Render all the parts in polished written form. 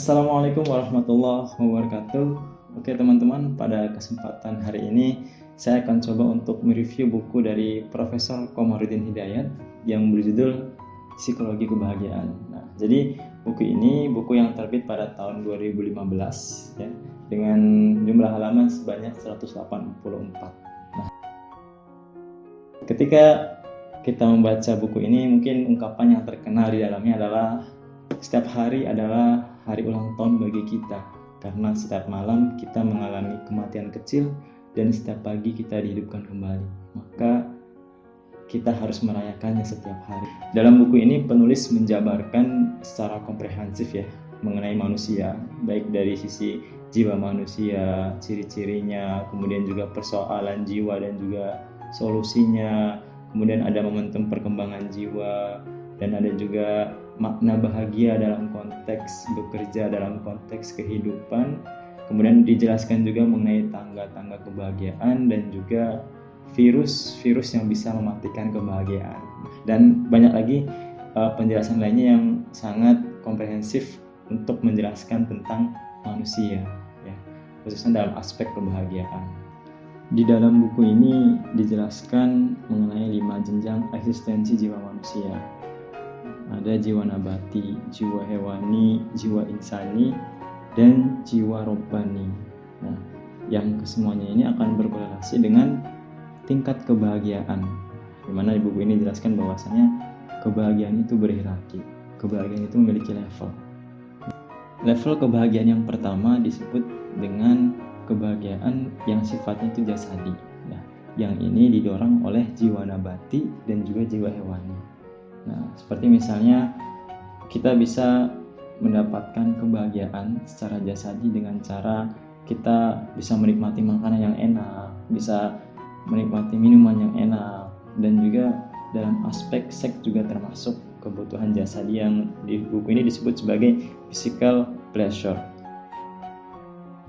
Assalamualaikum warahmatullahi wabarakatuh. Oke teman-teman, pada kesempatan hari ini saya akan coba untuk mereview buku dari Profesor Komarudin Hidayat yang berjudul Psikologi Kebahagiaan. Nah, jadi buku ini buku yang terbit pada tahun 2015 ya, dengan jumlah halaman sebanyak 184. Nah, ketika kita membaca buku ini, mungkin ungkapan yang terkenal di dalamnya adalah setiap hari adalah hari ulang tahun bagi kita, karena setiap malam kita mengalami kematian kecil dan setiap pagi kita dihidupkan kembali. Maka kita harus merayakannya setiap hari. Dalam buku ini penulis menjabarkan secara komprehensif ya mengenai manusia, baik dari sisi jiwa manusia, ciri-cirinya, kemudian juga persoalan jiwa dan juga solusinya, kemudian ada momentum perkembangan jiwa, dan ada juga makna bahagia dalam konteks bekerja, dalam konteks kehidupan. Kemudian dijelaskan juga mengenai tangga-tangga kebahagiaan dan juga virus-virus yang bisa mematikan kebahagiaan. Dan banyak lagi penjelasan lainnya yang sangat komprehensif untuk menjelaskan tentang manusia, ya, khususnya dalam aspek kebahagiaan. Di dalam buku ini dijelaskan mengenai 5 jenjang eksistensi jiwa manusia. Ada jiwa nabati, jiwa hewani, jiwa insani, dan jiwa robbani. Nah, yang kesemuanya ini akan berkorelasi dengan tingkat kebahagiaan. Di mana di buku ini dijelaskan bahwasanya kebahagiaan itu berhierarki. Kebahagiaan itu memiliki level. Level kebahagiaan yang pertama disebut dengan kebahagiaan yang sifatnya itu jasadi. Nah, yang ini didorong oleh jiwa nabati dan juga jiwa hewani. Nah, seperti misalnya kita bisa mendapatkan kebahagiaan secara jasadi dengan cara kita bisa menikmati makanan yang enak, bisa menikmati minuman yang enak, dan juga dalam aspek seks juga termasuk kebutuhan jasadi yang di buku ini disebut sebagai physical pleasure.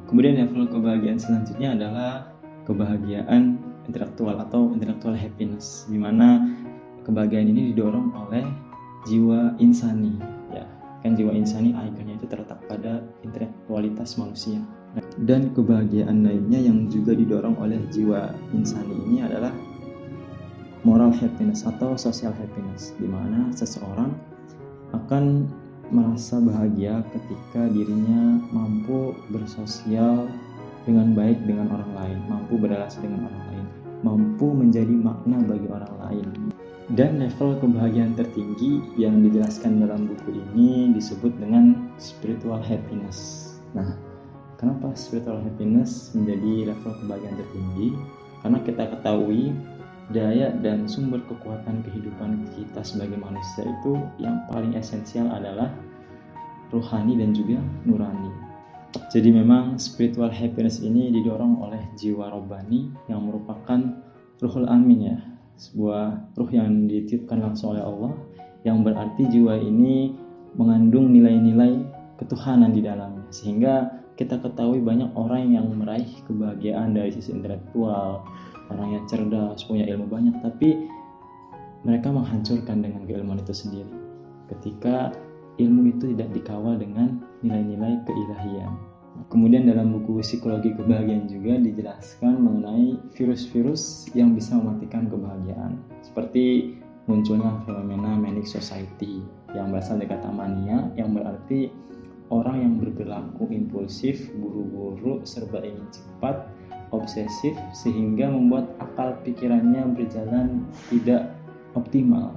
Kemudian level kebahagiaan selanjutnya adalah kebahagiaan intelektual atau intellectual happiness, di mana kebahagiaan ini didorong oleh jiwa insani, ya kan. Jiwa insani ikonnya itu terletak pada intelektualitas manusia. Dan kebahagiaan lainnya yang juga didorong oleh jiwa insani ini adalah moral happiness atau social happiness, di mana seseorang akan merasa bahagia ketika dirinya mampu bersosial dengan baik dengan orang lain, mampu berrelasi dengan orang lain, mampu menjadi makna bagi orang lain. Dan level kebahagiaan tertinggi yang dijelaskan dalam buku ini disebut dengan spiritual happiness. Nah, kenapa spiritual happiness menjadi level kebahagiaan tertinggi? Karena kita ketahui daya dan sumber kekuatan kehidupan kita sebagai manusia itu yang paling esensial adalah rohani dan juga nurani. Jadi memang spiritual happiness ini didorong oleh jiwa robbani yang merupakan ruhul amin, ya, sebuah ruh yang dititipkan langsung oleh Allah, yang berarti jiwa ini mengandung nilai-nilai ketuhanan di dalamnya, sehingga kita ketahui banyak orang yang meraih kebahagiaan dari sisi intelektual, orang yang cerdas, punya ilmu banyak, tapi mereka menghancurkan dengan keilmuan itu sendiri ketika ilmu itu tidak dikawal dengan nilai-nilai keilahian. Kemudian dalam buku Psikologi Kebahagiaan juga dijelaskan mengenai virus-virus yang bisa mematikan kebahagiaan, seperti munculnya fenomena manic society yang berasal dari kata mania, yang berarti orang yang berperilaku impulsif, buru-buru, serba ingin cepat, obsesif, sehingga membuat akal pikirannya berjalan tidak optimal.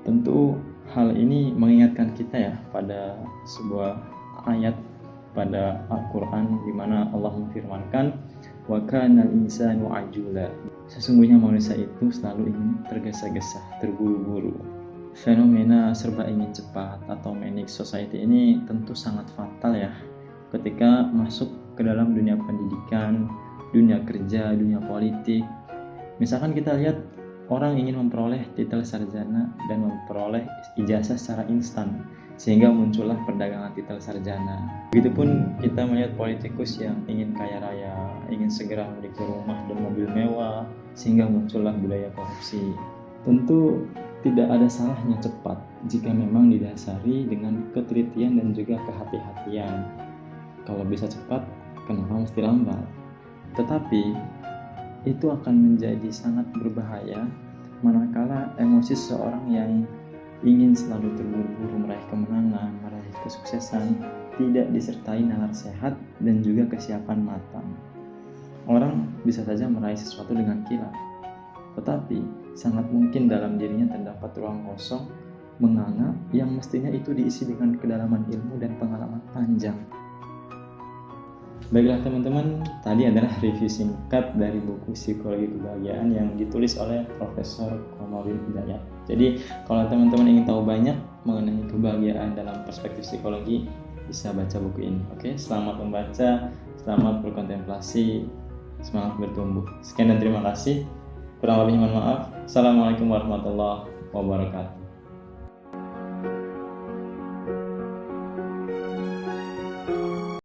Tentu hal ini mengingatkan kita ya pada sebuah ayat pada Al-Quran, di mana Allah memfirmankan, wa kanal insanu ajula, sesungguhnya manusia itu selalu ingin tergesa-gesa, terburu-buru. Fenomena serba ingin cepat atau manic society ini tentu sangat fatal ya ketika masuk ke dalam dunia pendidikan, dunia kerja, dunia politik. Misalkan kita lihat orang ingin memperoleh titel sarjana dan memperoleh ijazah secara instan, sehingga muncullah perdagangan titel sarjana. Begitupun kita melihat politikus yang ingin kaya raya, ingin segera memiliki rumah dan mobil mewah, sehingga muncullah budaya korupsi. Tentu tidak ada salahnya cepat, jika memang didasari dengan ketelitian dan juga kehati-hatian. Kalau bisa cepat, kenapa mesti lambat? Tetapi itu akan menjadi sangat berbahaya manakala emosi seseorang yang ingin selalu terburu-buru meraih kemenangan, meraih kesuksesan, tidak disertai nalar sehat dan juga kesiapan matang. Orang bisa saja meraih sesuatu dengan kilat, tetapi sangat mungkin dalam dirinya terdapat ruang kosong, menganga, yang mestinya itu diisi dengan kedalaman ilmu dan pengalaman panjang. Baiklah teman-teman, tadi adalah review singkat dari buku Psikologi Kebahagiaan yang ditulis oleh Profesor Komarudin Hidayat. Jadi kalau teman-teman ingin tahu banyak mengenai kebahagiaan dalam perspektif psikologi, bisa baca buku ini. Oke, selamat membaca, selamat berkontemplasi, semangat bertumbuh. Sekian dan terima kasih. Kurang lebihnya mohon maaf. Assalamualaikum warahmatullahi wabarakatuh.